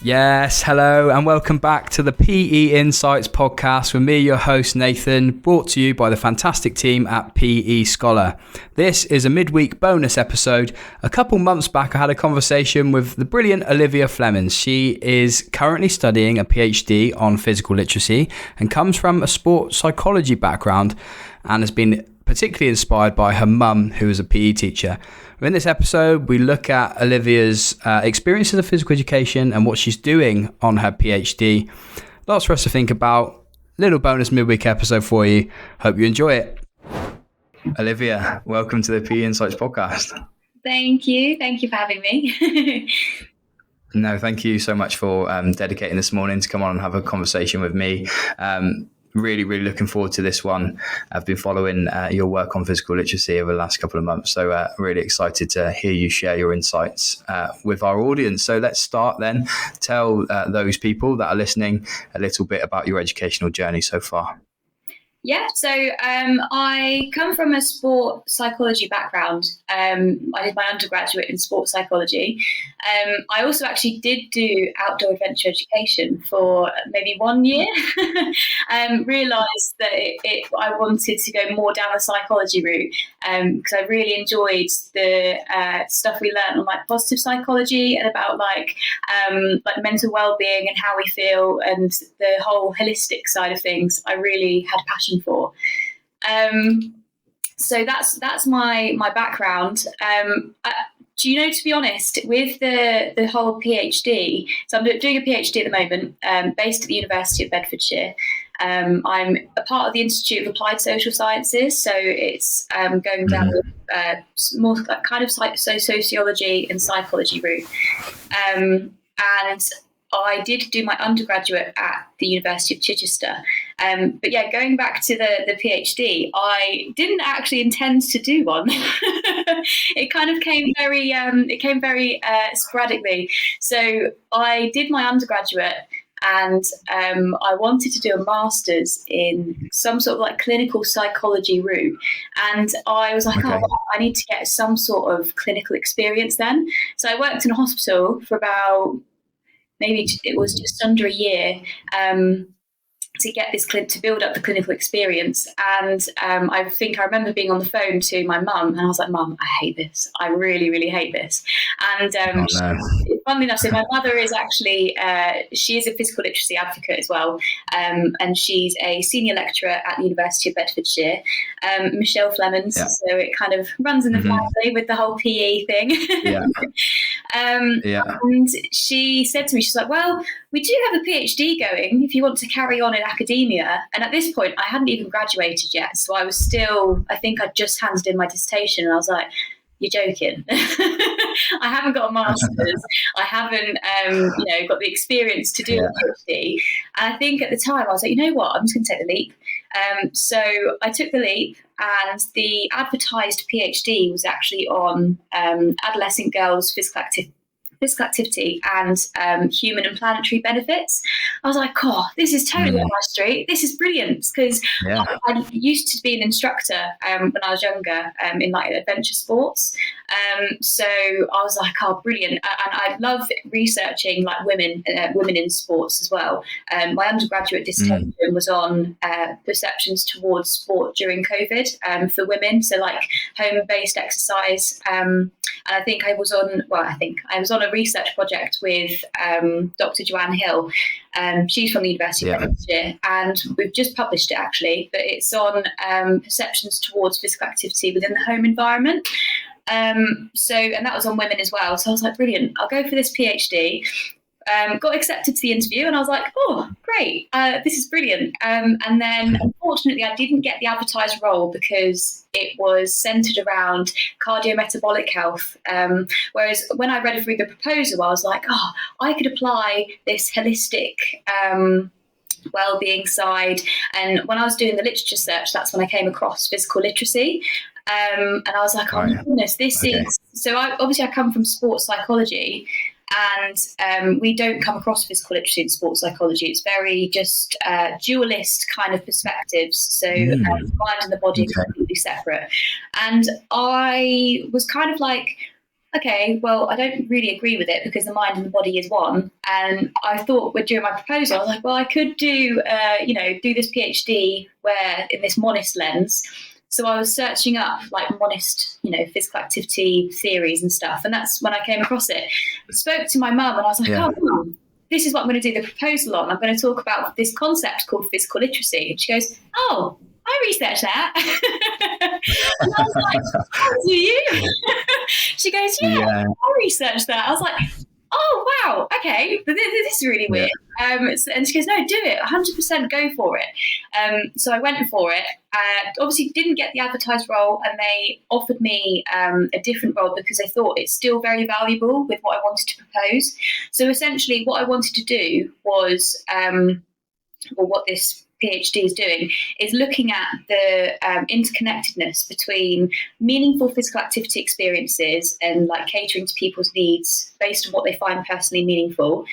Yes, hello and welcome back to the PE Insights podcast with me, your host Nathan, brought to you by the fantastic team at PE Scholar. This is a midweek bonus episode. A couple months back I had a conversation with the brilliant Olivia Flemons. She is currently studying a PhD on physical literacy and comes from a sports psychology background and has been particularly inspired by her mum, who is a PE teacher. In this episode, we look at Olivia's experiences of physical education and what she's doing on her PhD. Lots for us to think about. Little bonus midweek episode for you. Hope you enjoy it. Olivia, welcome to the PE Insights podcast. Thank you. Thank you for having me. No, thank you so much for dedicating this morning to come on and have a conversation with me. Really looking forward to this one. I've been following your work on physical literacy over the last couple of months, so really excited to hear you share your insights with our audience. So let's start then. Tell those people that are listening a little bit about your educational journey so far. Yeah, so I come from a sport psychology background. I did my undergraduate in sports psychology. I also actually did do outdoor adventure education for maybe 1 year. Realised that I wanted to go more down the psychology route because I really enjoyed the stuff we learned on like positive psychology and about like mental well-being and how we feel and the whole holistic side of things. I really had a passion for. So that's my background. Do you know, to be honest, with the whole PhD, so I'm doing a PhD at the moment, based at the University of Bedfordshire. I'm a part of the Institute of Applied Social Sciences, so it's going down the more kind of sociology and psychology route. And I did do my undergraduate at the University of Chichester. But yeah, going back to the PhD, I didn't actually intend to do one. It kind of came very sporadically. So I did my undergraduate and I wanted to do a master's in some sort of like clinical psychology route. And I was like, I need to get some sort of clinical experience then. So I worked in a hospital for about, maybe it was just under a year, to get this to build up the clinical experience. And I think I remember being on the phone to my mum and I was like, Mum, I hate this. I really hate this. And funnily enough, so my mother is actually, she is a physical literacy advocate as well. And she's a senior lecturer at the University of Bedfordshire, Michelle Flemons. Yeah. So it kind of runs in the family with the whole PE thing. Yeah. And she said to me, she's like, well, we do have a PhD going if you want to carry on in academia. And at this point, I hadn't even graduated yet. So I was still, I think I'd just handed in my dissertation and I was like, you're joking. I haven't got a master's. I haven't, got the experience to do a PhD. And I think at the time I was like, you know what, I'm just going to take the leap. So I took the leap and the advertised PhD was actually on adolescent girls' physical activity and human and planetary benefits. I was like, this is totally on my street. This is brilliant because I used to be an instructor when I was younger in like adventure sports. So I was like, brilliant. And I love researching like women in sports as well. My undergraduate dissertation was on perceptions towards sport during COVID for women. So like home-based exercise. And I think I was on a research project with Dr. Joanne Hill. She's from the University of Bedfordshire, and we've just published it actually, but it's on perceptions towards physical activity within the home environment. And that was on women as well. So I was like, brilliant, I'll go for this PhD. Got accepted to the interview and I was like, great, this is brilliant. And then unfortunately I didn't get the advertised role because it was centered around cardiometabolic health. Whereas when I read through the proposal, I was like, I could apply this holistic well-being side. And when I was doing the literature search, that's when I came across physical literacy. And I was like, my goodness, this is... So I come from sports psychology, and we don't come across physical literacy in sports psychology. It's very just dualist kind of perspectives. So the mind and the body are completely separate. And I was kind of like, okay, well, I don't really agree with it because the mind and the body is one. And I thought during my proposal, I was like, well, I could do, do this PhD where in this monist lens. So I was searching up like monist, physical activity theories and stuff. And that's when I came across it. I spoke to my mum and I was like, oh, Mum, this is what I'm going to do the proposal on. I'm going to talk about this concept called physical literacy. And she goes, oh, I researched that. And I was like, oh, do you? She goes, yeah, I researched that. I was like, oh, wow, okay, this is really weird. And she goes, no, do it, 100% go for it. So I went for it. Obviously didn't get the advertised role, and they offered me a different role because they thought it's still very valuable with what I wanted to propose. So essentially what I wanted to do was, what this PhD is doing is looking at the interconnectedness between meaningful physical activity experiences and like catering to people's needs based on what they find personally meaningful.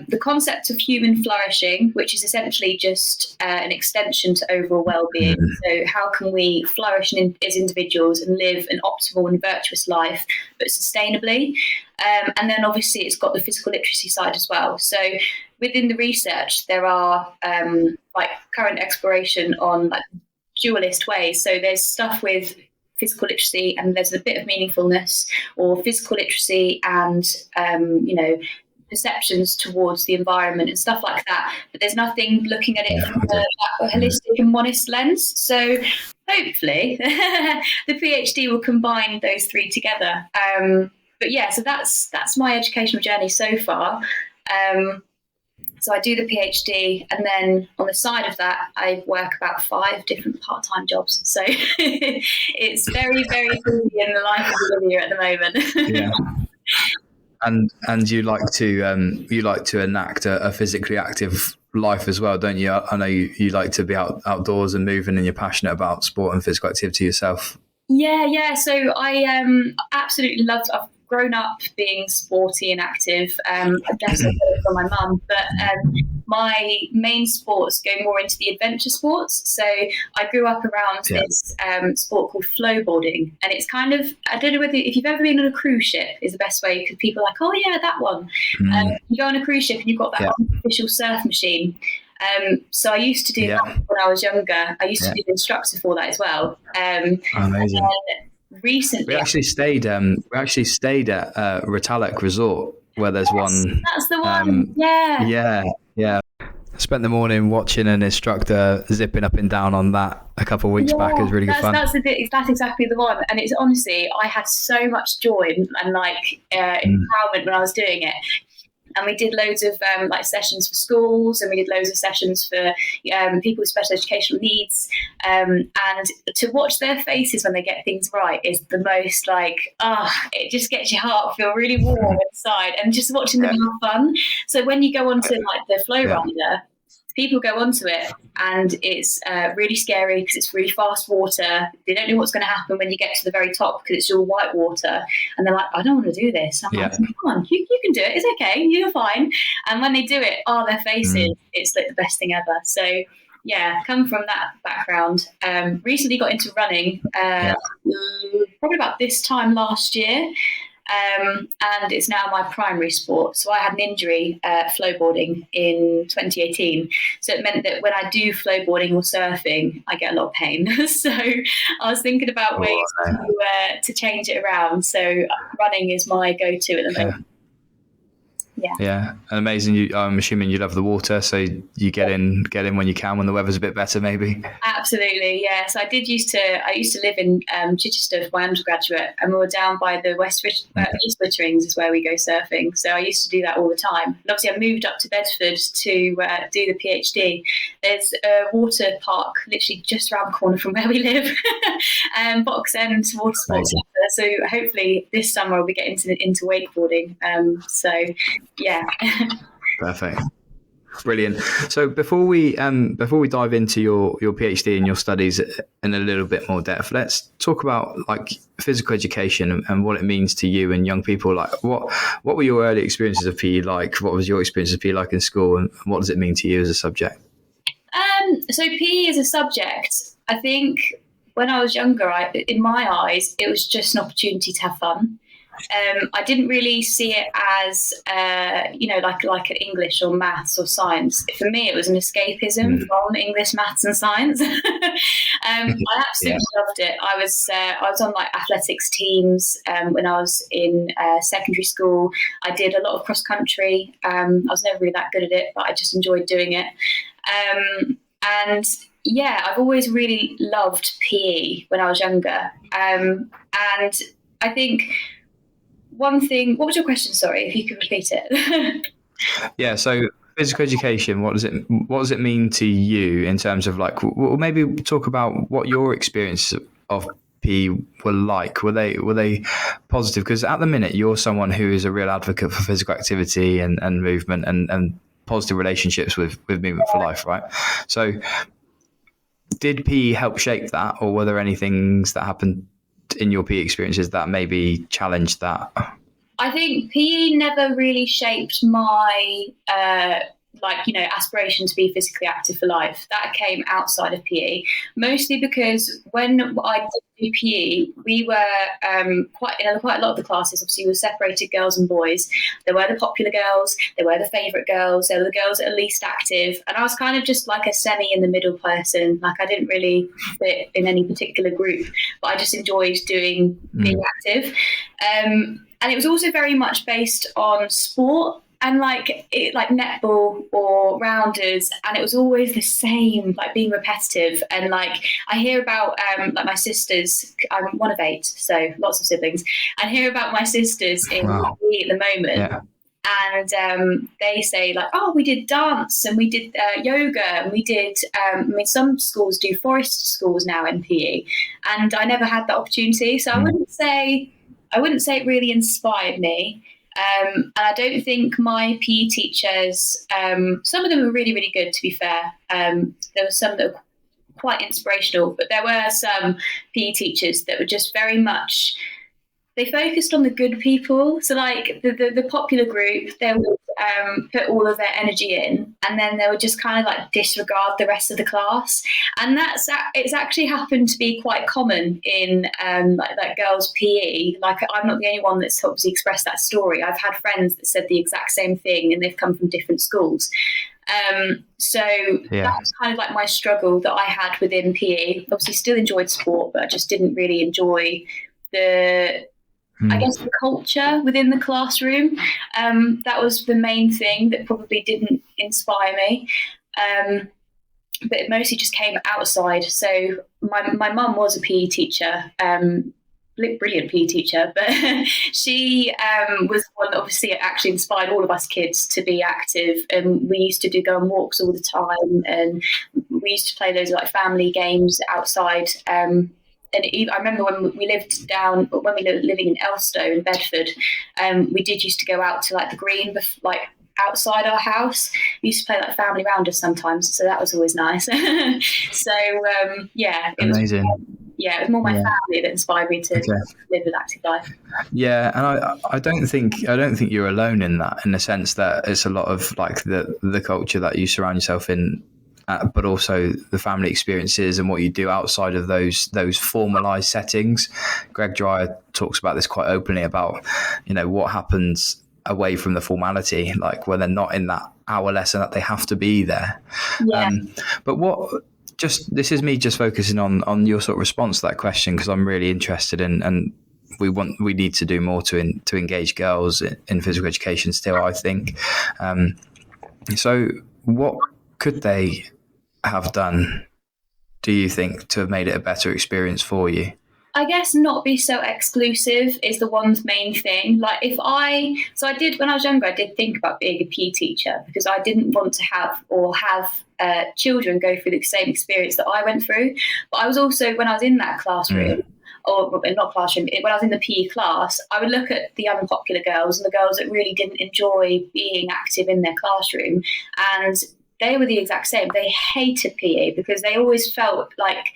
The concept of human flourishing, which is essentially just an extension to overall well-being. So how can we flourish as individuals and live an optimal and virtuous life, but sustainably? And then obviously it's got the physical literacy side as well. So within the research, there are like current exploration on like dualist ways. So there's stuff with physical literacy and there's a bit of meaningfulness, or physical literacy and, perceptions towards the environment and stuff like that. But there's nothing looking at it from a holistic and monist lens. So hopefully the PhD will combine those three together. But yeah, so that's my educational journey so far. So I do the PhD, and then on the side of that, I work about 5 different part-time jobs. So it's very, very busy in the life of Olivia at the moment. Yeah. And you like to enact a physically active life as well, don't you? I know you like to be outdoors and moving, and you're passionate about sport and physical activity yourself. Yeah. So I absolutely loved. I've grown up being sporty and active. I guess I got it from my mum, but my main sports go more into the adventure sports. So I grew up around this sport called flowboarding, and it's kind of, I don't know if you've ever been on a cruise ship is the best way, because people are like, oh yeah, that one. You go on a cruise ship and you've got that artificial surf machine. So I used to do that when I was younger. I used to be the instructor for that as well. Amazing. Recently, we actually stayed at Retallick Resort, where there's one. That's the one. Yeah. I spent the morning watching an instructor zipping up and down on that a couple of weeks back. It was really good fun. That's exactly the one. And it's honestly, I had so much joy and empowerment when I was doing it. And we did loads of sessions for schools, and we did loads of sessions for people with special educational needs. And to watch their faces when they get things right is the most it just gets your heart feel really warm inside, and just watching them have fun. So when you go onto the flow rider, people go onto it, and it's really scary because it's really fast water. They don't know what's going to happen when you get to the very top because it's all white water. And they're like, I don't want to do this. I'm like, come on, you can do it. It's okay. You're fine. And when they do it, their faces, it's like the best thing ever. So yeah, come from that background. Recently got into running, probably about this time last year. And it's now my primary sport. So I had an injury flowboarding in 2018. So it meant that when I do flowboarding or surfing, I get a lot of pain. So I was thinking about ways to change it around. So running is my go-to at the moment. Yeah, and amazing. I'm assuming you love the water, so you get in when you can, when the weather's a bit better, maybe. Absolutely, yeah. So I used to live in Chichester for my undergraduate, and we were down by the East Witterings is where we go surfing. So I used to do that all the time. And obviously, I moved up to Bedford to do the PhD. There's a water park literally just around the corner from where we live, Box End Water Sports Centre. So hopefully this summer I'll be getting into wakeboarding. Yeah. Perfect. Brilliant. So before we dive into your PhD and your studies in a little bit more depth, let's talk about physical education and what it means to you and young people. What were your early experiences of PE like? What was your experience of PE like in school, and what does it mean to you as a subject? So PE as a subject, I think when I was younger, in my eyes, it was just an opportunity to have fun. I didn't really see it as, like an English or maths or science. For me, it was an escapism from English, maths, and science. I absolutely loved it. I was on like athletics teams when I was in secondary school. I did a lot of cross country. I was never really that good at it, but I just enjoyed doing it. And yeah, I've always really loved PE when I was younger. And I think one thing, what was your question? Sorry, if you could repeat it. Yeah. So physical education, what does it mean to you in terms of like, well, maybe talk about what your experience of PE were like. Were they positive? Because at the minute you're someone who is a real advocate for physical activity and movement and positive relationships with Movement for Life, right? So did PE help shape that, or were there any things that happened in your PE experiences that maybe challenged that? I think PE never really shaped my aspiration to be physically active for life. That came outside of PE, mostly because when I did do PE, we were quite a lot of the classes. Obviously, we were separated girls and boys. There were the popular girls, there were the favourite girls, there were the girls that are least active, and I was kind of just like a semi in the middle person. Like I didn't really fit in any particular group, but I just enjoyed being active. And it was also very much based on sport and like netball or rounders, and it was always the same, like being repetitive. And like I hear about like my sisters. I'm one of 8, so lots of siblings. And hear about my sisters in PE at the moment. Yeah. And they say like, oh, we did dance and we did yoga and we did. Some schools do forest schools now in PE, and I never had that opportunity. So I wouldn't say it really inspired me. And I don't think my PE teachers, some of them were really, really good, to be fair. There were some that were quite inspirational, but there were some PE teachers that were just very much, they focused on the good people. So like the popular group, they would put all of their energy in, and then they would just kind of like disregard the rest of the class. And it's actually happened to be quite common in like girls' PE. Like I'm not the only one that's obviously expressed that story. I've had friends that said the exact same thing, and they've come from different schools. That's kind of like my struggle that I had within PE. Obviously still enjoyed sport, but I just didn't really enjoy the culture within the classroom. That was the main thing that probably didn't inspire me. But it mostly just came outside. So my mum was a PE teacher, brilliant PE teacher, but she was one that obviously actually inspired all of us kids to be active. And we used to go on walks all the time, and we used to play those like family games outside. And I remember when we were living in Elstow in Bedford, we did used to go out to like the green, like outside our house. We used to play like family rounders sometimes, so that was always nice. Amazing. It was more my family that inspired me to live an active life. Yeah, and I don't think you're alone in that, in the sense that it's a lot of like the culture that you surround yourself in. But also the family experiences and what you do outside of those formalized settings. Greg Dreyer talks about this quite openly about, what happens away from the formality, like when they're not in that hour lesson that they have to be there. Yeah. But this is me just focusing on your sort of response to that question, because I'm really interested in, and we need to do more to engage girls in physical education still, I think. So what could they have done, do you think, to have made it a better experience for you? I guess not be so exclusive is the one main thing. Like when I was younger, I did think about being a PE teacher, because I didn't want to have children go through the same experience that I went through. But I was also, when I was in that classroom, or not classroom, when I was in the PE class, I would look at the unpopular girls and the girls that really didn't enjoy being active in their classroom, and they were the exact same. They hated PE because they always felt like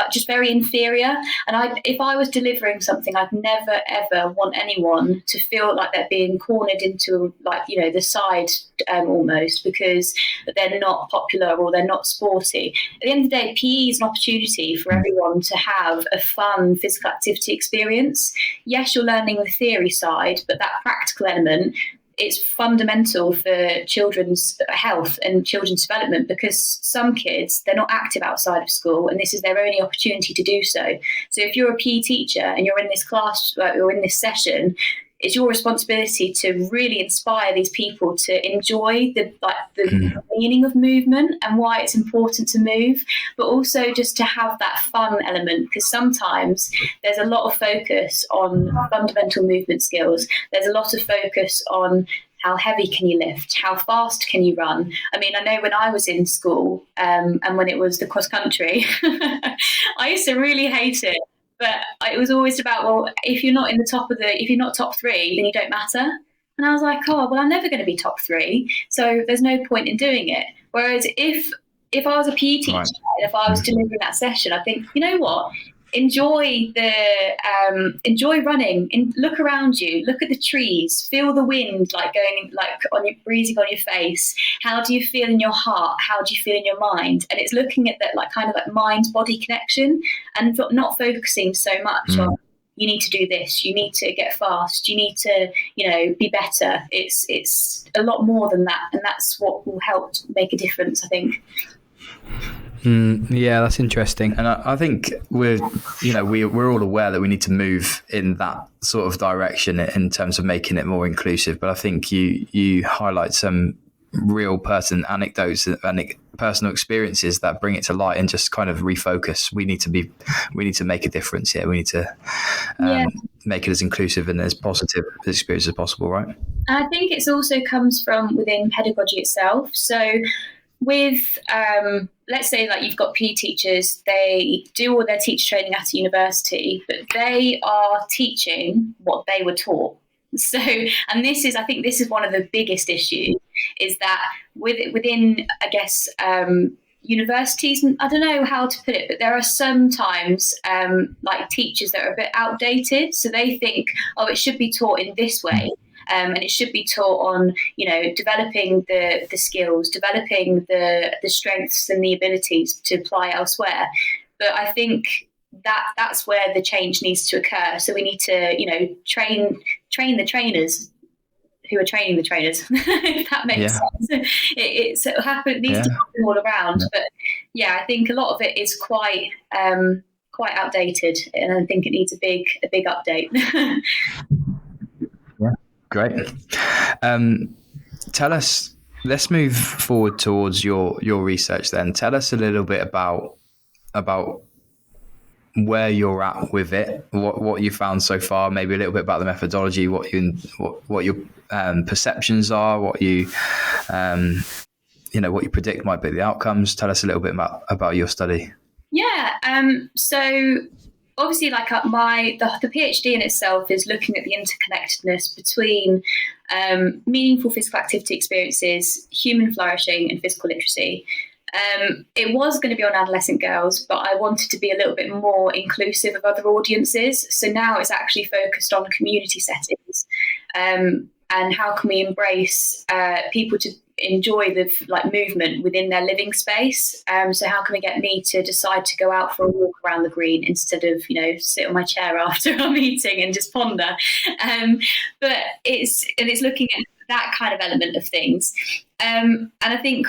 like just very inferior. And if I was delivering something, I'd never ever want anyone to feel like they're being cornered into like, you know, the side almost because they're not popular or they're not sporty. At the end of the day, PE is an opportunity for everyone to have a fun physical activity experience. Yes, you're learning the theory side, but that practical element, it's fundamental for children's health and children's development, because some kids, they're not active outside of school and this is their only opportunity to do so. So if you're a PE teacher and you're in this class or in this session, it's your responsibility to really inspire these people to enjoy the meaning of movement and why it's important to move, but also just to have that fun element, because sometimes there's a lot of focus on fundamental movement skills. There's a lot of focus on how heavy can you lift? How fast can you run? I mean, I know when I was in school and when it was the cross country, I used to really hate it. But it was always about, well, if you're not if you're not top three, then you don't matter. And I was like, oh, well, I'm never going to be top three, so there's no point in doing it. Whereas if I was a PE teacher, and if I was delivering that session, I think, you know what? Enjoy running. Look around you. Look at the trees. Feel the wind, like going, like breezing on your face. How do you feel in your heart? How do you feel in your mind? And it's looking at that, like kind of like mind-body connection, and not focusing so much on you need to do this. You need to get fast. You need to, you know, be better. It's a lot more than that, and that's what will help make a difference, I think. Yeah, that's interesting, and I think we're all aware that we need to move in that sort of direction in terms of making it more inclusive. But I think you highlight some real person anecdotes and personal experiences that bring it to light and just kind of refocus. We need to make a difference here. We need to make it as inclusive and as positive an experience as possible, right? I think it also comes from within pedagogy itself. So with let's say like you've got PE teachers, they do all their teacher training at a university, but they are teaching what they were taught. So, and I think this is one of the biggest issues, is that within, I guess, universities, I don't know how to put it, but there are sometimes like teachers that are a bit outdated. So they think, oh, it should be taught in this way. And it should be taught on, you know, developing the skills, developing the strengths and the abilities to apply elsewhere. But I think that's where the change needs to occur. So we need to, you know, train the trainers who are training the trainers, if that makes sense. It needs to happen all around. But yeah, I think a lot of it is quite outdated, and I think it needs a big update. Great. Tell us, let's move forward towards your research then. Tell us a little bit about where you're at with it, what you found so far, maybe a little bit about the methodology, what your perceptions are, what you predict might be the outcomes. Tell us a little bit about your study. Yeah. So obviously, like the PhD in itself is looking at the interconnectedness between meaningful physical activity experiences, human flourishing, and physical literacy. It was going to be on adolescent girls, but I wanted to be a little bit more inclusive of other audiences. So now it's actually focused on community settings, and how can we embrace people to enjoy the movement within their living space. So how can we get me to decide to go out for a walk around the green instead of, you know, sit on my chair after our meeting and just ponder. But it's looking at that kind of element of things. And I think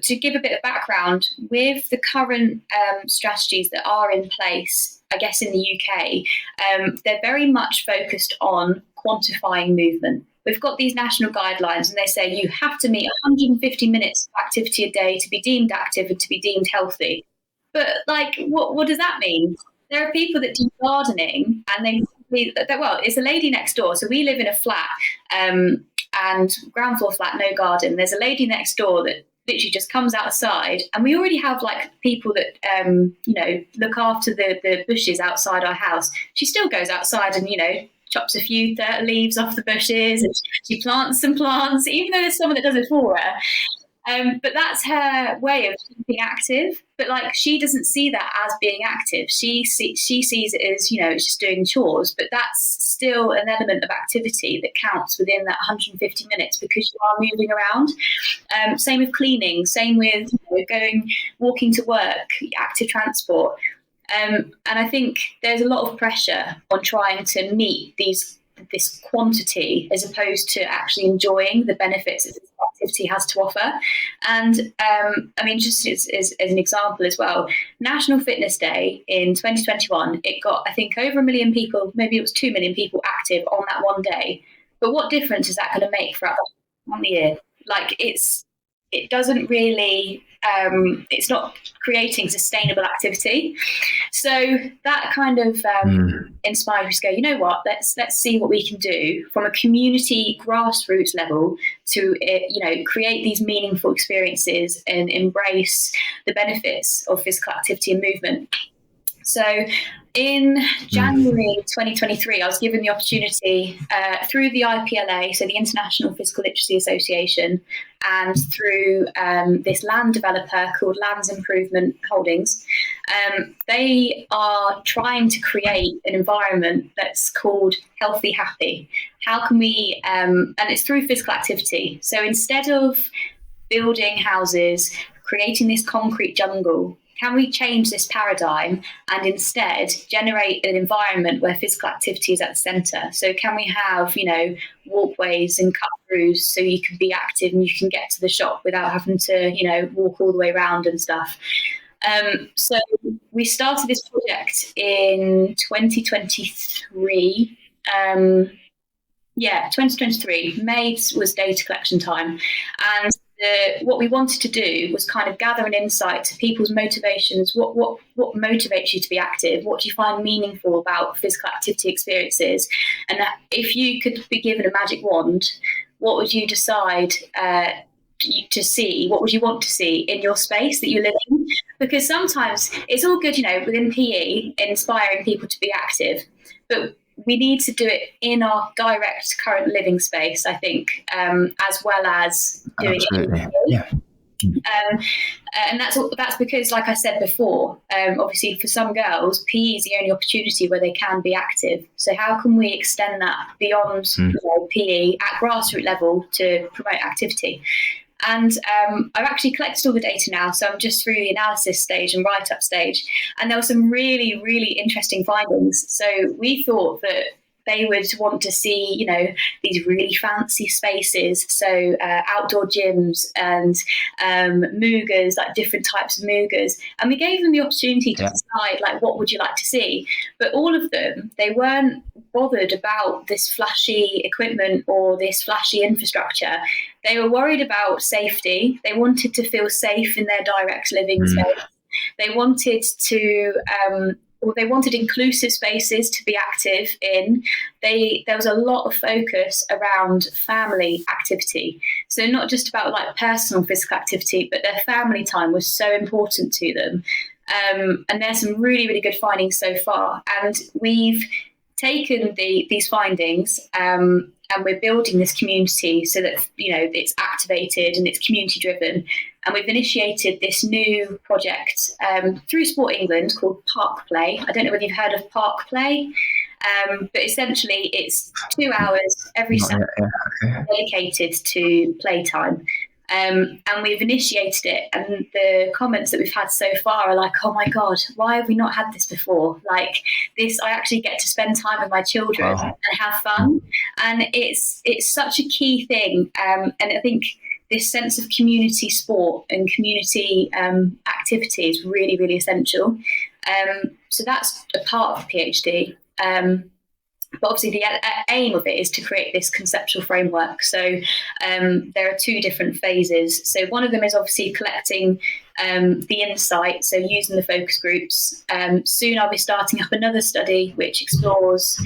to give a bit of background, with the current strategies that are in place, I guess in the UK, they're very much focused on quantifying movement. We've got these national guidelines and they say you have to meet 150 minutes of activity a day to be deemed active and to be deemed healthy. But like, what does that mean? There are people that do gardening and it's a lady next door. So we live in a flat and ground floor flat, no garden. There's a lady next door that literally just comes outside, and we already have like people that, look after the bushes outside our house. She still goes outside and, chops a few leaves off the bushes, and she plants some plants, even though there's someone that does it for her. But that's her way of keeping active. But like, she doesn't see that as being active. She sees it as, it's just doing chores. But that's still an element of activity that counts within that 150 minutes because you are moving around. Same with cleaning. Same with walking to work, active transport. And I think there's a lot of pressure on trying to meet this quantity as opposed to actually enjoying the benefits that this activity has to offer. And just as an example as well, National Fitness Day in 2021, it got, I think, over 1 million people, maybe it was 2 million people active on that one day. But what difference is that going to make throughout the year? Like, it doesn't really, it's not creating sustainable activity. So that kind of inspired me to go, you know what, let's see what we can do from a community grassroots level to, create these meaningful experiences and embrace the benefits of physical activity and movement. So in January 2023, I was given the opportunity through the IPLA, so the International Physical Literacy Association, and through this land developer called Lands Improvement Holdings. They are trying to create an environment that's called Healthy Happy. How can we, and it's through physical activity. So instead of building houses, creating this concrete jungle, can we change this paradigm and instead generate an environment where physical activity is at the centre? So can we have, walkways and cut-throughs so you can be active and you can get to the shop without having to, walk all the way around and stuff? So we started this project in 2023. 2023. May was data collection time. And what we wanted to do was kind of gather an insight to people's motivations. What motivates you to be active? What do you find meaningful about physical activity experiences? And that if you could be given a magic wand, what would you decide to see? What would you want to see in your space that you live in? Because sometimes it's all good, within PE, inspiring people to be active, but we need to do it in our direct current living space, I think, as well as doing Absolutely. it in PE. Yeah. And that's because, like I said before, obviously for some girls, PE is the only opportunity where they can be active. So how can we extend that beyond PE at grassroots level to promote activity? And I've actually collected all the data now, so I'm just through the analysis stage and write-up stage. And there were some really, really interesting findings. So we thought that they would want to see, these really fancy spaces. So outdoor gyms and Mugas, like different types of Mugas. And we gave them the opportunity to decide, what would you like to see? But all of them, they weren't bothered about this flashy equipment or this flashy infrastructure. They were worried about safety. They wanted to feel safe in their direct living space. They wanted to... they wanted inclusive spaces to be active in. There was a lot of focus around family activity. So not just about personal physical activity, but their family time was so important to them. And there's some really, really good findings so far. And we've taken these findings and we're building this community so that, it's activated and it's community driven. And we've initiated this new project through Sport England called Park Play. I don't know whether you've heard of Park Play, but essentially it's 2 hours every Saturday dedicated to playtime. And we've initiated it, and the comments that we've had so far are like, oh my God, why have we not had this before? Like this, I actually get to spend time with my children and have fun. And it's such a key thing. And I think this sense of community sport and community activity is really, really essential. So that's a part of the PhD. But obviously the aim of it is to create this conceptual framework. So there are two different phases. So one of them is obviously collecting the insight, so using the focus groups. Soon I'll be starting up another study which explores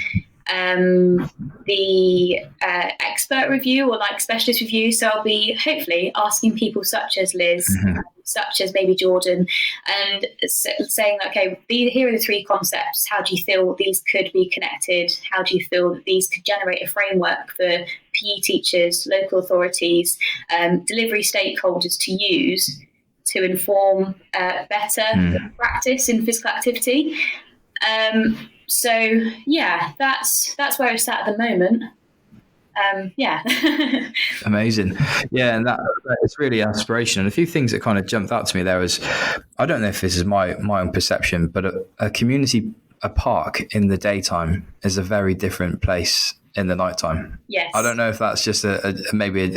the expert review or specialist review. So I'll be hopefully asking people such as Liz, such as maybe Jordan, and saying, okay, here are the three concepts. How do you feel these could be connected? How do you feel that these could generate a framework for PE teachers, local authorities, delivery stakeholders to use to inform better practice in physical activity. So yeah, that's where it's at the moment. Yeah. Amazing. Yeah, and that it's really aspirational. And a few things that kind of jumped out to me there was, I don't know if this is my own perception, but a park in the daytime is a very different place in the nighttime. Yes. I don't know if that's just maybe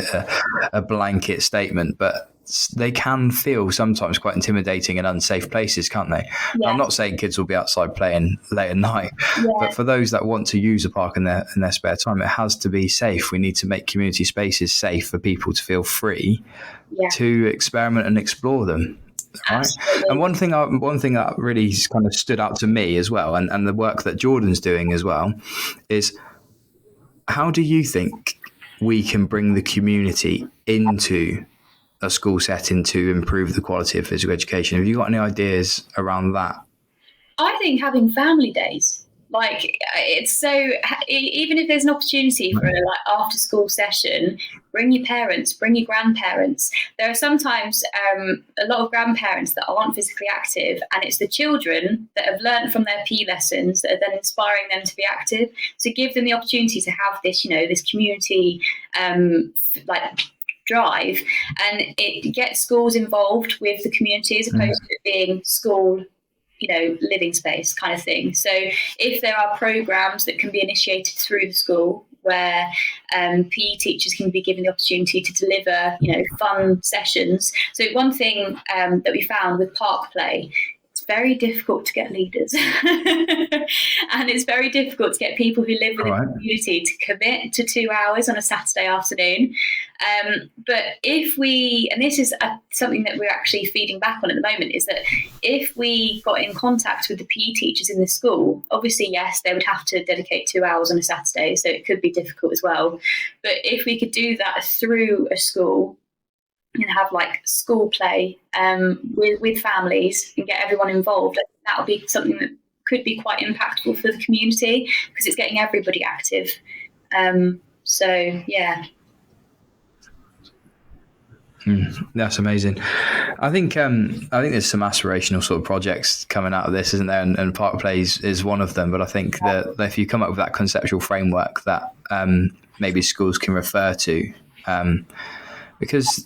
a blanket statement, but they can feel sometimes quite intimidating and unsafe places, can't they? Yeah. I'm not saying kids will be outside playing late at night, but for those that want to use a park in their spare time, it has to be safe. We need to make community spaces safe for people to feel free to experiment and explore them. Right. And one thing that really kind of stood out to me as well, and the work that Jordan's doing as well, is how do you think we can bring the community into a school setting to improve the quality of physical education? Have you got any ideas around that? I think having family days, like it's so, even if there's an opportunity for a after school session, bring your parents, bring your grandparents. There are sometimes a lot of grandparents that aren't physically active, and it's the children that have learned from their PE lessons that are then inspiring them to be active. So give them the opportunity to have this, this community drive, and it gets schools involved with the community as opposed to it being school living space kind of thing. So if there are programs that can be initiated through the school where PE teachers can be given the opportunity to deliver fun sessions. So one thing that we found with park play, it's very difficult to get leaders and it's very difficult to get people who live within the community to commit to 2 hours on a Saturday afternoon. But if we, and this is something that we're actually feeding back on at the moment, is that if we got in contact with the PE teachers in the school, obviously, yes, they would have to dedicate 2 hours on a Saturday, so it could be difficult as well. But if we could do that through a school and have school play with families and get everyone involved, I think that would be something that could be quite impactful for the community because it's getting everybody active. So, yeah. That's amazing. I think there's some aspirational sort of projects coming out of this, isn't there? And Park Plays is one of them. But I think that if you come up with that conceptual framework that maybe schools can refer to, because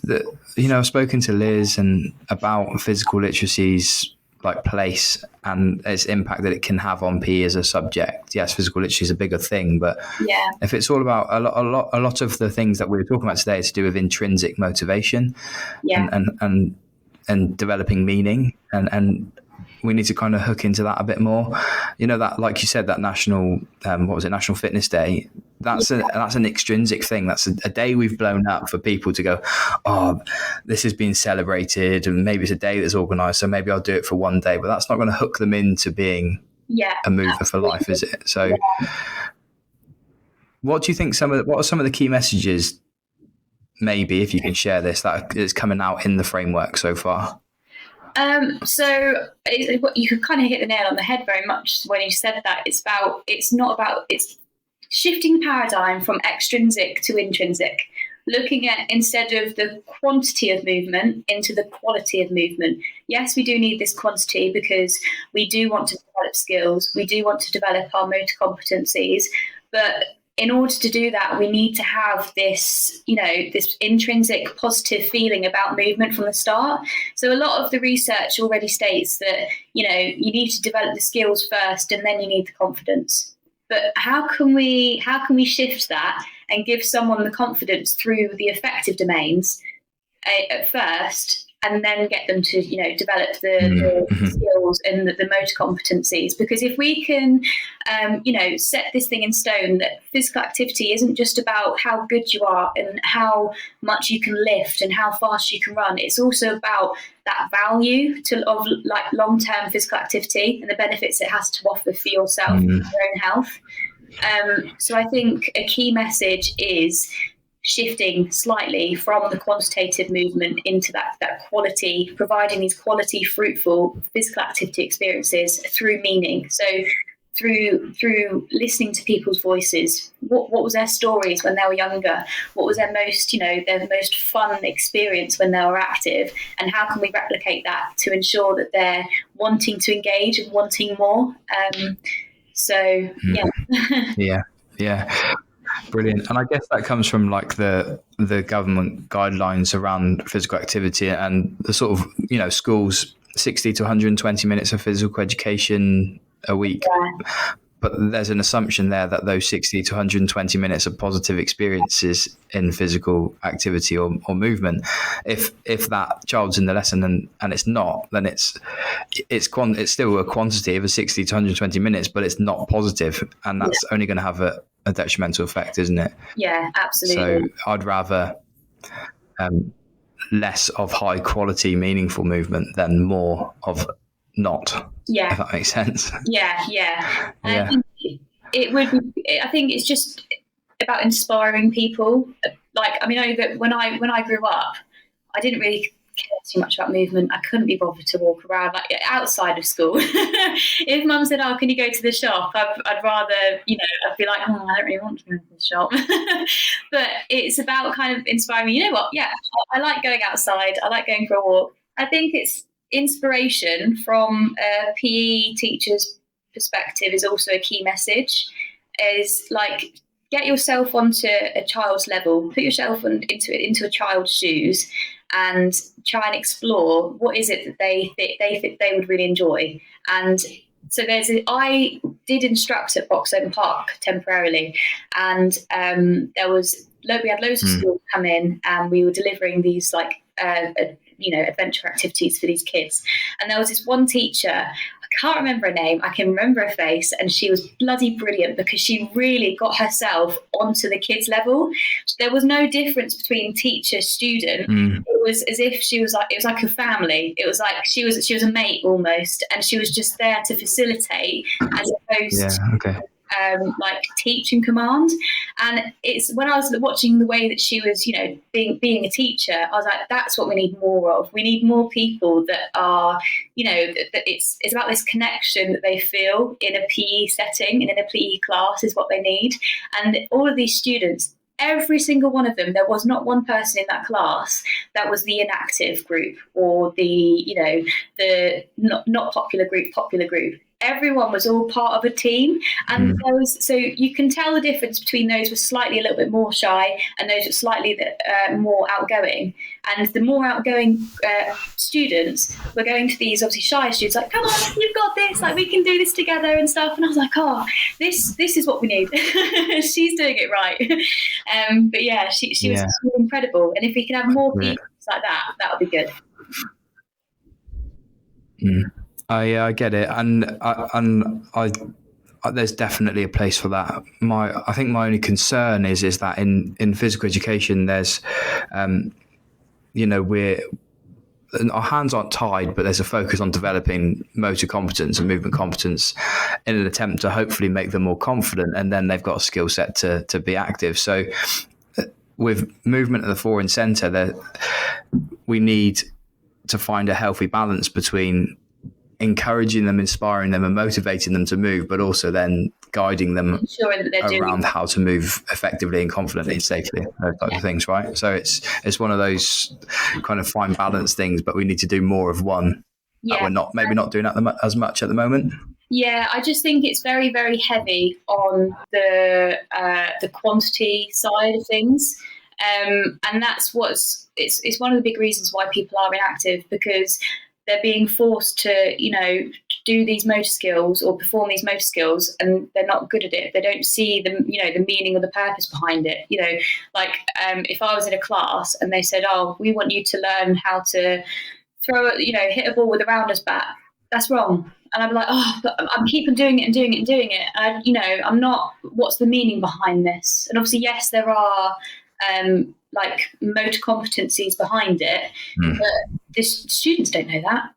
I've spoken to Liz and about physical literacy's place and its impact that it can have on PE as a subject. Yes, physical literacy is a bigger thing, but if it's all about a lot of the things that we were talking about today is to do with intrinsic motivation and developing meaning, and we need to kind of hook into that a bit more. That, like you said, that national National Fitness Day, that's an extrinsic thing. That's a day we've blown up for people to go, oh, this has been celebrated, and maybe it's a day that's organised, so maybe I'll do it for one day, but that's not going to hook them into being a mover for life, is it? So what do you think what are some of the key messages, maybe if you can share this, that is coming out in the framework so far? So you could kind of hit the nail on the head very much when you said that. It's shifting paradigm from extrinsic to intrinsic, looking at, instead of the quantity of movement, into the quality of movement. Yes, we do need this quantity because we do want to develop skills, we do want to develop our motor competencies, but in order to do that, we need to have this, this intrinsic positive feeling about movement from the start. So a lot of the research already states that, you need to develop the skills first and then you need the confidence. But how can we shift that and give someone the confidence through the affective domains at first, and then get them to develop the skills and the motor competencies? Because if we can set this thing in stone, that physical activity isn't just about how good you are and how much you can lift and how fast you can run, it's also about that value of long-term physical activity and the benefits it has to offer for yourself and your own health. So I think a key message is shifting slightly from the quantitative movement into that quality, providing these quality, fruitful physical activity experiences through meaning. So through listening to people's voices. What was their stories when they were younger? What was their most fun experience when they were active? And how can we replicate that to ensure that they're wanting to engage and wanting more? Yeah. Brilliant. And I guess that comes from like the government guidelines around physical activity and the sort of, schools 60 to 120 minutes of physical education a week. Yeah. But there's an assumption there that those 60 to 120 minutes are positive experiences in physical activity or movement. If that child's in the lesson and it's not, then it's still a quantity of a 60 to 120 minutes, but it's not positive, and that's only going to have a detrimental effect, isn't it? Yeah, absolutely. So I'd rather less of high quality, meaningful movement than more of not. Yeah, if that makes sense. Yeah. I think it would be, I think it's just about inspiring people. Like, I mean, I know that when I grew up, I didn't really care too much about movement. I couldn't be bothered to walk around like outside of school. If mum said, "Oh, can you go to the shop?" I'd rather, I'd be like, "Oh, I don't really want to go to the shop." But it's about kind of inspiring. You know what? Yeah, I like going outside. I like going for a walk. I think it's inspiration from a PE teacher's perspective is also a key message. Is like, get yourself onto a child's level, put yourself into a child's shoes, and try and explore what is it that they think they would really enjoy. And so I did instruct at Boxholm Park temporarily, and we had loads of schools come in, and we were delivering these like adventure activities for these kids. And there was this one teacher, I can't remember her name, I can remember her face, and she was bloody brilliant because she really got herself onto the kids' level. There was no difference between teacher, student. It was as if it was like a family. It was like she was a mate almost, and she was just there to facilitate as opposed to like teach and command. And it's when I was watching the way that she was, being a teacher, I was like, that's what we need more of. We need more people that are, that it's about this connection that they feel in a PE setting and in a PE class is what they need. And all of these students, every single one of them, there was not one person in that class that was the inactive group or the not popular group. Everyone was all part of a team, and so you can tell the difference between those who were slightly a little bit more shy and those who were slightly more outgoing. And the more outgoing students were going to these obviously shy students, like, "Come on, you've got this! Like, we can do this together and stuff." And I was like, "Oh, this is what we need." She's doing it right. But yeah, she was incredible. And if we can have more people like that, would be good. I get it, and I there's definitely a place for that. I think my only concern is that in physical education, there's, our hands aren't tied, but there's a focus on developing motor competence and movement competence in an attempt to hopefully make them more confident, and then they've got a skill set to be active. So with movement at the fore and centre, we need to find a healthy balance between encouraging them, inspiring them and motivating them to move, but also then guiding them around how to move effectively and confidently and safely, those types of things, right? So it's one of those kind of fine balance things, but we need to do more of one that we're not doing as much at the moment. Yeah, I just think it's very, very heavy on the quantity side of things. And that's it's one of the big reasons why people are inactive, because they're being forced to, do these motor skills or perform these motor skills, and they're not good at it. They don't see the meaning or the purpose behind it. If I was in a class and they said, "Oh, we want you to learn how to hit a ball with a rounder's bat," that's wrong. And I'd be like, "Oh, but I'm keep on doing it and doing it and doing it. And I'm not. What's the meaning behind this?" And obviously, yes, there are like motor competencies behind it, but the students don't know that.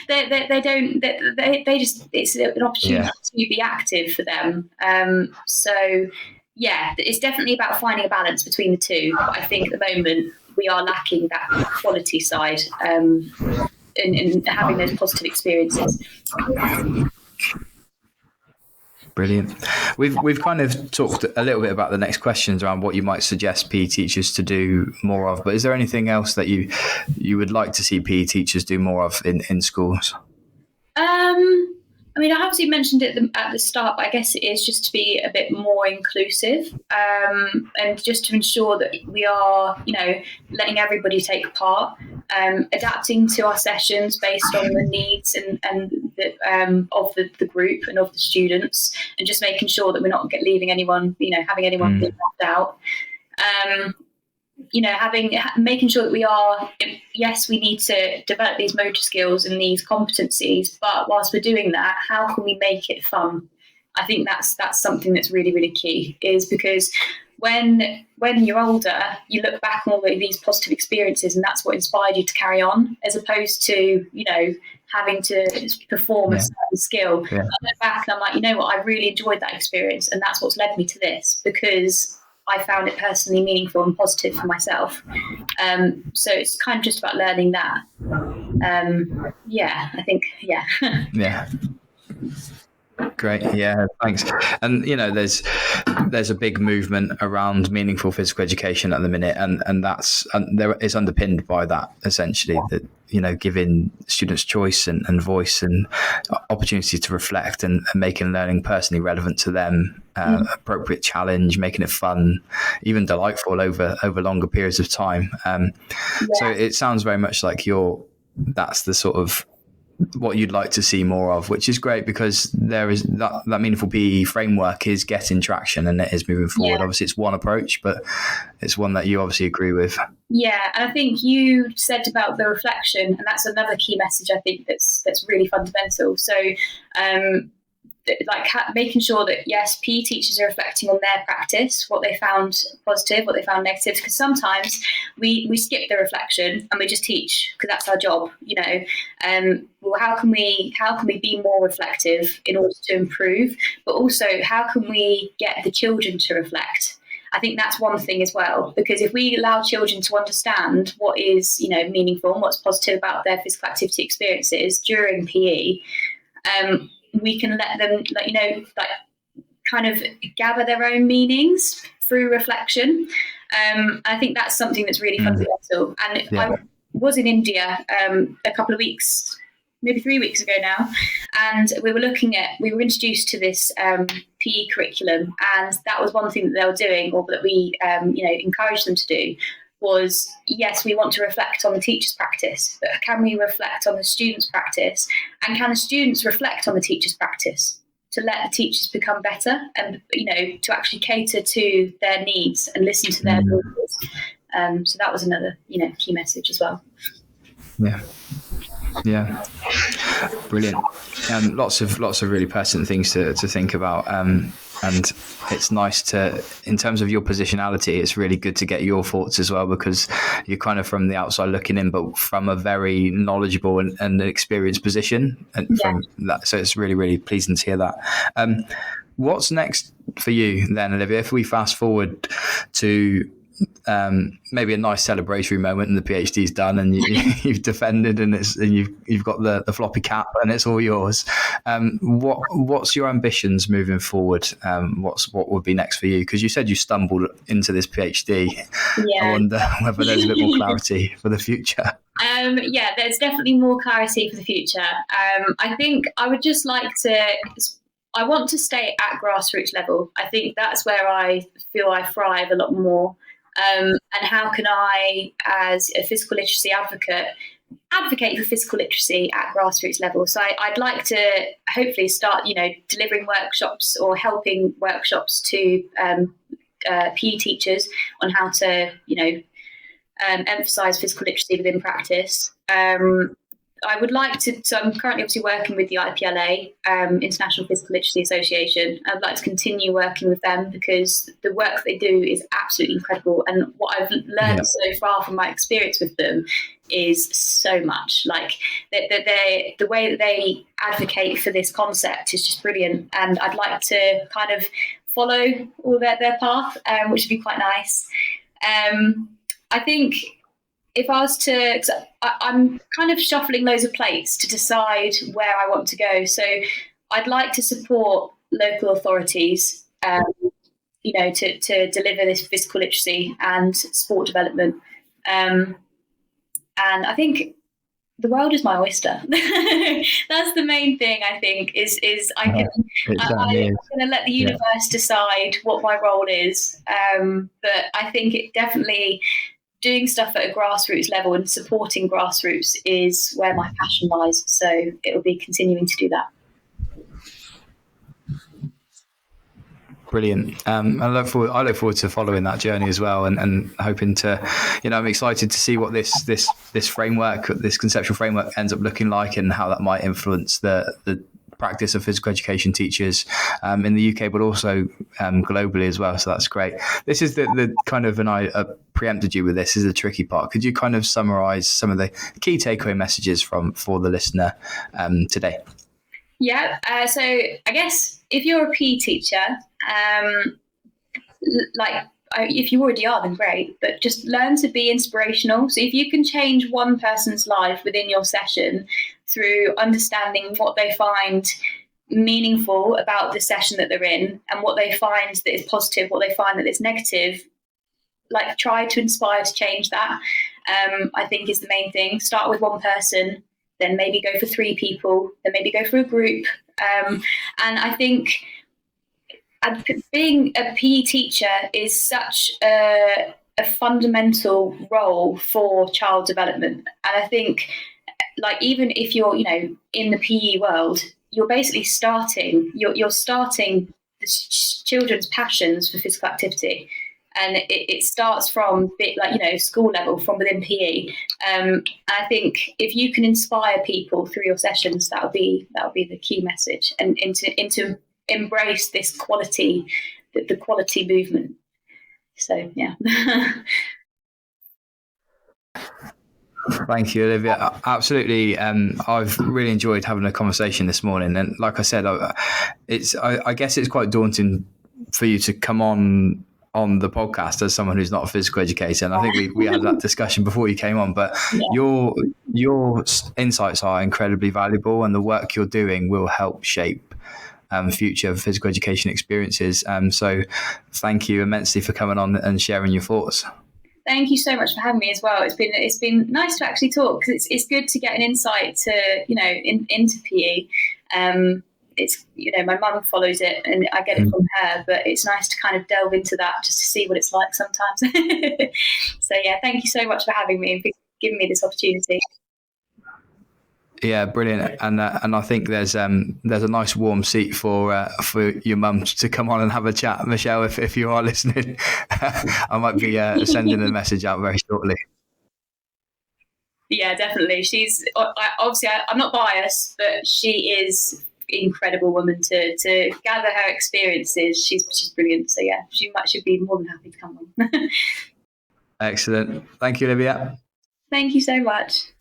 they don't. They just, it's an opportunity to be active for them. So yeah, it's definitely about finding a balance between the two. But I think at the moment we are lacking that quality side in having those positive experiences. Brilliant. We've kind of talked a little bit about the next questions around what you might suggest PE teachers to do more of, but is there anything else that you would like to see PE teachers do more of in schools? I mean, I obviously mentioned it at the start, but I guess it is just to be a bit more inclusive, and just to ensure that we are, letting everybody take part, adapting to our sessions based on the needs and of the group and of the students, and just making sure that we're not leaving anyone, having anyone being left out. Making sure that we are, yes, we need to develop these motor skills and these competencies, but whilst we're doing that, how can we make it fun? I think that's something that's really, really key, is because when you're older, you look back on all of these positive experiences and that's what inspired you to carry on, as opposed to, having to perform a certain skill. I look back and I'm like, you know what, I really enjoyed that experience and that's what's led me to this, because I found it personally meaningful and positive for myself. So it's kind of just about learning that. I think. Yeah. Great. Yeah, thanks. And there's a big movement around meaningful physical education at the minute, and there is underpinned by that, essentially, that giving students choice and voice and opportunity to reflect and making learning personally relevant to them, appropriate challenge, making it fun, even delightful over longer periods of time. So it sounds very much like that's the sort of what you'd like to see more of, which is great, because there is that meaningful PE framework is getting traction and it is moving forward. Obviously it's one approach, but it's one that you obviously agree with. Yeah, and I think you said about the reflection, and that's another key message I think that's really fundamental. So making sure that, yes, PE teachers are reflecting on their practice, what they found positive, what they found negative, because sometimes we skip the reflection and we just teach because that's our job, well, how can we be more reflective in order to improve, but also how can we get the children to reflect? I think that's one thing as well, because if we allow children to understand what is meaningful and what's positive about their physical activity experiences during PE, we can let them, kind of gather their own meanings through reflection. I think that's something that's really fundamental. And I was in India a couple of weeks, maybe 3 weeks ago now, and we were introduced to this PE curriculum, and that was one thing that they were doing, or that we encouraged them to do, was, yes, we want to reflect on the teacher's practice, but can we reflect on the student's practice? And can the students reflect on the teacher's practice to let the teachers become better and, to actually cater to their needs and listen to their voices? So that was another, key message as well. Yeah. Brilliant. Lots of really pertinent things to think about. And it's nice to, in terms of your positionality, it's really good to get your thoughts as well, because you're kind of from the outside looking in, but from a very knowledgeable and experienced position. And from that, so it's really, really pleasing to hear that. What's next for you then, Olivia? If we fast forward to maybe a nice celebratory moment and the PhD's done and you've defended and you've got the floppy cap and it's all yours. What's your ambitions moving forward? What would be next for you? Because you said you stumbled into this PhD. I wonder whether there's a bit more clarity for the future. There's definitely more clarity for the future. I think I would just like I want to stay at grassroots level. I think that's where I feel I thrive a lot more. And how can I, as a physical literacy advocate for physical literacy at grassroots level? So I'd like to hopefully start, delivering workshops or helping workshops to PE teachers on how to, emphasise physical literacy within practice. I would like to, so I'm currently obviously working with the IPLA, International Physical Literacy Association. I'd like to continue working with them because the work they do is absolutely incredible. And what I've learned so far from my experience with them is so much. Like the way that they advocate for this concept is just brilliant. And I'd like to kind of follow all their path, which would be quite nice. I think if I was to, I'm kind of shuffling loads of plates to decide where I want to go. So I'd like to support local authorities, to deliver this physical literacy and sport development. And I think the world is my oyster. That's the main thing, I think, is I'm going to let the universe decide what my role is. But I think it definitely, doing stuff at a grassroots level and supporting grassroots is where my passion lies. So it will be continuing to do that. Brilliant. I look forward to following that journey as well, and hoping to, I'm excited to see what this framework, this conceptual framework, ends up looking like, and how that might influence the practice of physical education teachers in the UK, but also globally as well. So that's great. This is the kind of, and I preempted you with this, is the tricky part. Could you kind of summarize some of the key takeaway messages for the listener today? Yeah. So I guess if you're a PE teacher, if you already are, then great, but just learn to be inspirational. So if you can change one person's life within your session through understanding what they find meaningful about the session that they're in, and what they find that is positive, what they find that is negative, try to inspire to change that, I think is the main thing. Start with one person, then maybe go for 3 people, then maybe go for a group. And I think being a PE teacher is such a fundamental role for child development. And I think, even if you're, in the PE world, you're basically starting the children's passions for physical activity. And it starts from school level, from within PE. I think if you can inspire people through your sessions, that'll be the key message, and into embrace this quality, the quality movement. So yeah. Thank you, Olivia. Absolutely. I've really enjoyed having a conversation this morning, and like I said, I guess it's quite daunting for you to come on the podcast as someone who's not a physical educator, and I think we had that discussion before you came on, but your insights are incredibly valuable, and the work you're doing will help shape future physical education experiences. So thank you immensely for coming on and sharing your thoughts. Thank you so much for having me as well. It's been nice to actually talk, because it's good to get an insight to into PE. It's my mum follows it, and I get it from her, but it's nice to kind of delve into that just to see what it's like sometimes. So yeah, thank you so much for having me and for giving me this opportunity. Yeah, brilliant. And I think there's a nice warm seat for your mum to come on and have a chat, Michelle, if you are listening. I might be sending a message out very shortly. Yeah, definitely. She's obviously, I'm not biased, but she is incredible woman to gather her experiences. She's brilliant. So yeah, she'd be more than happy to come on. Excellent. Thank you, Olivia. Thank you so much.